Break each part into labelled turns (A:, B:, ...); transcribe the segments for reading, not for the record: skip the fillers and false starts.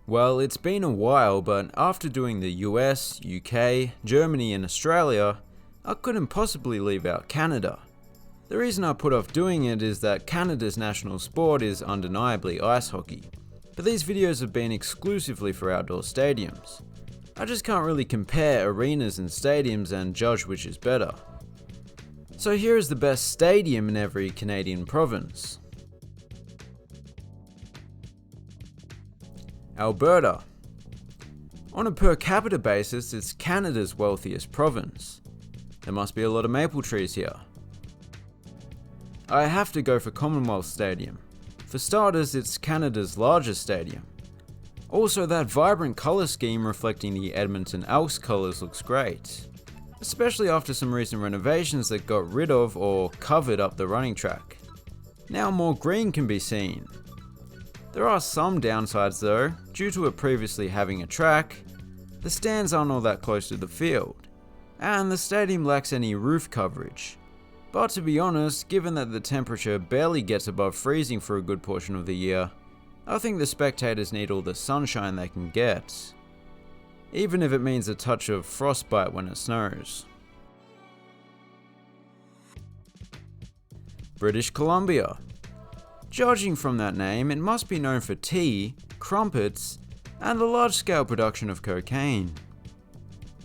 A: Well, it's been a while, but after doing the US, UK, Germany and Australia, I couldn't possibly leave out Canada. The reason I put off doing it is that Canada's national sport is undeniably ice hockey, but these videos have been exclusively for outdoor stadiums. I just can't really compare arenas and stadiums and judge which is better. So here is the best stadium in every Canadian province. Alberta. On a per capita basis, it's Canada's wealthiest province. There must be a lot of maple trees here. I have to go for Commonwealth Stadium. For starters, it's Canada's largest stadium. Also, that vibrant colour scheme reflecting the Edmonton Elks colours looks great, especially after some recent renovations that got rid of or covered up the running track. Now more green can be seen. There are some downsides though. Due to it previously having a track, the stands aren't all that close to the field, and the stadium lacks any roof coverage. But to be honest, given that the temperature barely gets above freezing for a good portion of the year, I think the spectators need all the sunshine they can get, even if it means a touch of frostbite when it snows. British Columbia. Judging from that name, it must be known for tea, crumpets, and the large-scale production of cocaine.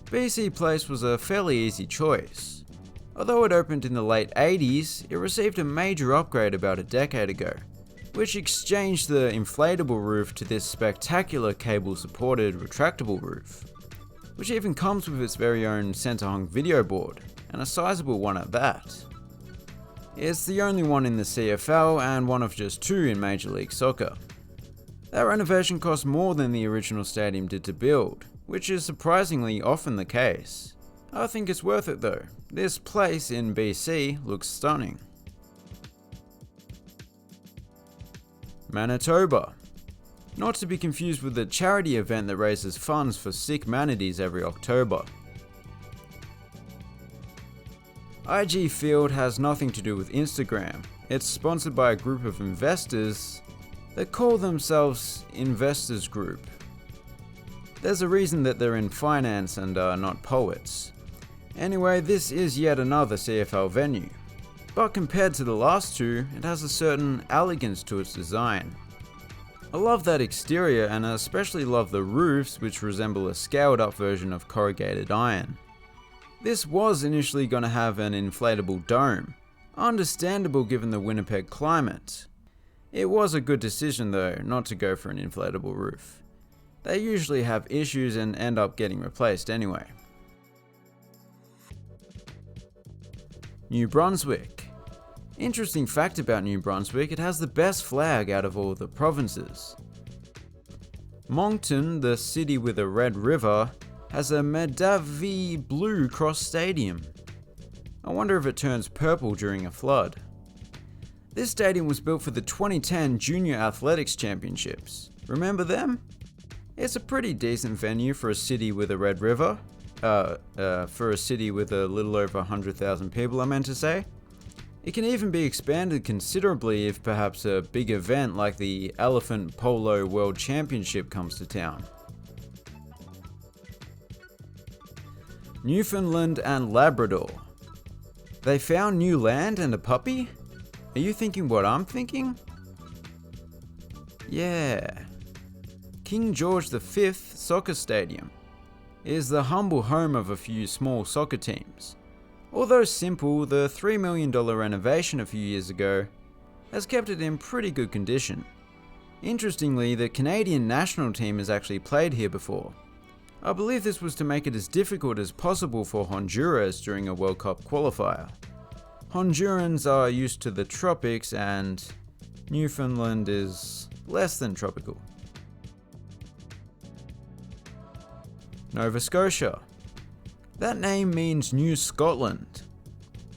A: BC Place was a fairly easy choice. Although it opened in the late 80s, it received a major upgrade about a decade ago, which exchanged the inflatable roof to this spectacular cable-supported retractable roof, which even comes with its very own center-hung video board, and a sizable one at that. It's the only one in the CFL and one of just two in Major League Soccer. That renovation cost more than the original stadium did to build, which is surprisingly often the case. I think it's worth it though. This place in BC looks stunning. Manitoba. Not to be confused with the charity event that raises funds for sick manatees every October. IG Field has nothing to do with Instagram. It's sponsored by a group of investors that call themselves Investors Group. There's a reason that they're in finance and are not poets. Anyway, this is yet another CFL venue, but compared to the last two, it has a certain elegance to its design. I love that exterior and I especially love the roofs, which resemble a scaled up version of corrugated iron. This was initially going to have an inflatable dome, understandable given the Winnipeg climate. It was a good decision though not to go for an inflatable roof. They usually have issues and end up getting replaced anyway. New Brunswick. Interesting fact about New Brunswick, it has the best flag out of all the provinces. Moncton, the city with a red river, has a Medavie blue cross stadium. I wonder if it turns purple during a flood. This stadium was built for the 2010 Junior Athletics Championships. Remember them? It's a pretty decent venue for a city with a red river. For a city with a little over 100,000 people, I meant to say. It can even be expanded considerably if perhaps a big event like the Elephant Polo World Championship comes to town. Newfoundland and Labrador. They found new land and a puppy? Are you thinking what I'm thinking? Yeah. King George V Soccer Stadium is the humble home of a few small soccer teams. Although simple, the $3 million renovation a few years ago has kept it in pretty good condition. Interestingly, the Canadian national team has actually played here before. I believe this was to make it as difficult as possible for Honduras during a World Cup qualifier. Hondurans are used to the tropics and Newfoundland is less than tropical. Nova Scotia. That name means New Scotland,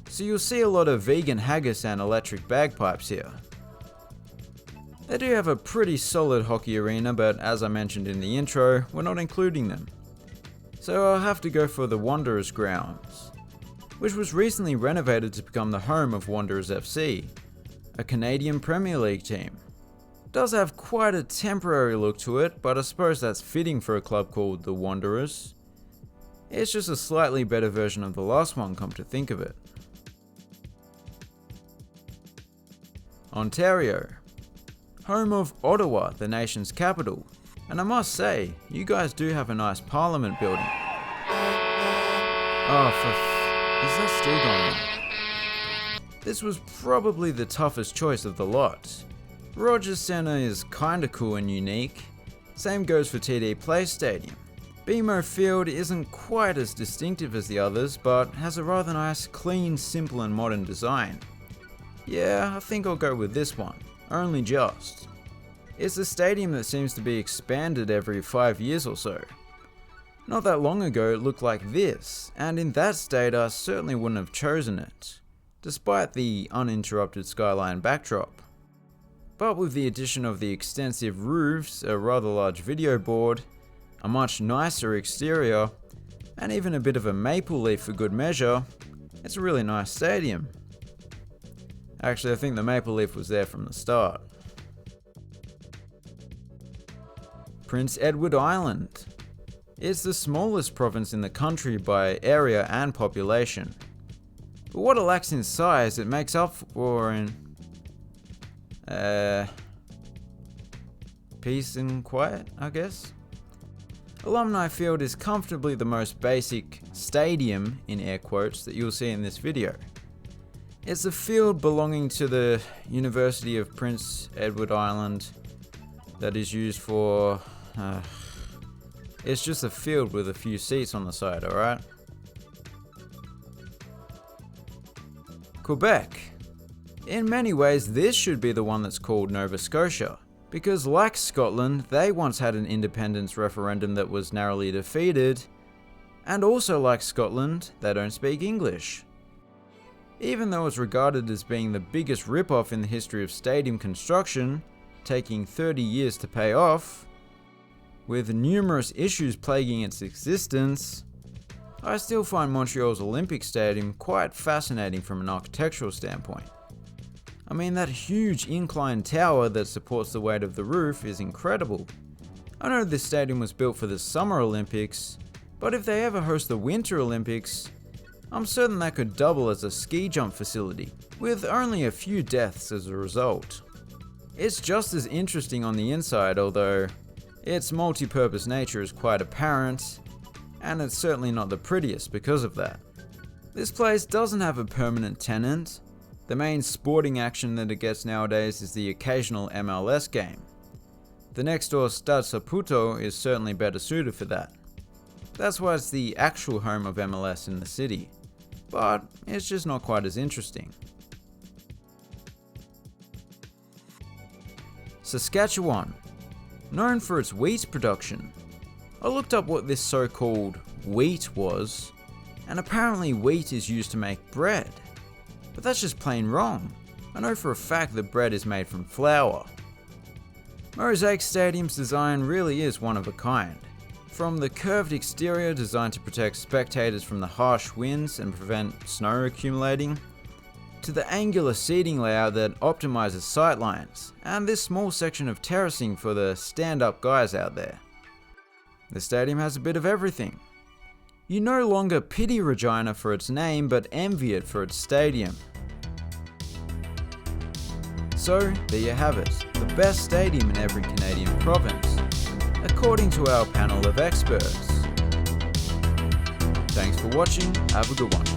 A: so you'll see a lot of vegan haggis and electric bagpipes here. They do have a pretty solid hockey arena, but as I mentioned in the intro, we're not including them. So I'll have to go for the Wanderers grounds, which was recently renovated to become the home of Wanderers FC, a Canadian Premier League team. Does have quite a temporary look to it, but I suppose that's fitting for a club called the Wanderers. It's just a slightly better version of the last one, come to think of it. Ontario, home of Ottawa, the nation's capital, and I must say, you guys do have a nice parliament building. Oh, is that still going on? This was probably the toughest choice of the lot. Rogers Centre is kinda cool and unique. Same goes for TD Place Stadium. BMO Field isn't quite as distinctive as the others, but has a rather nice, clean, simple and modern design. Yeah, I think I'll go with this one, only just. It's a stadium that seems to be expanded every 5 years or so. Not that long ago it looked like this, and in that state I certainly wouldn't have chosen it, despite the uninterrupted skyline backdrop. But with the addition of the extensive roofs, a rather large video board, a much nicer exterior, and even a bit of a maple leaf for good measure, it's a really nice stadium. Actually, I think the maple leaf was there from the start. Prince Edward Island. It's the smallest province in the country by area and population. But what it lacks in size, it makes up for in peace and quiet, I guess. Alumni Field is comfortably the most basic stadium, in air quotes, that you'll see in this video. It's a field belonging to the University of Prince Edward Island that is used for... it's just a field with a few seats on the side, alright? Quebec. In many ways, this should be the one that's called Nova Scotia, because like Scotland, they once had an independence referendum that was narrowly defeated, and also like Scotland, they don't speak English. Even though it's regarded as being the biggest rip-off in the history of stadium construction, taking 30 years to pay off, with numerous issues plaguing its existence, I still find Montreal's Olympic Stadium quite fascinating from an architectural standpoint. I mean, that huge inclined tower that supports the weight of the roof is incredible. I know this stadium was built for the Summer Olympics, but if they ever host the Winter Olympics, I'm certain that could double as a ski jump facility, with only a few deaths as a result. It's just as interesting on the inside, although its multi-purpose nature is quite apparent, and it's certainly not the prettiest because of that. This place doesn't have a permanent tenant. The main sporting action that it gets nowadays is the occasional MLS game. The next door Stade Saputo is certainly better suited for that. That's why it's the actual home of MLS in the city, but it's just not quite as interesting. Saskatchewan, known for its wheat production. I looked up what this so-called wheat was, and apparently wheat is used to make bread. But that's just plain wrong. I know for a fact that bread is made from flour. Mosaic Stadium's design really is one of a kind. From the curved exterior designed to protect spectators from the harsh winds and prevent snow accumulating, to the angular seating layout that optimizes sightlines, and this small section of terracing for the stand-up guys out there. The stadium has a bit of everything. You no longer pity Regina for its name, but envy it for its stadium. So, there you have it, the best stadium in every Canadian province, according to our panel of experts. Thanks for watching, have a good one.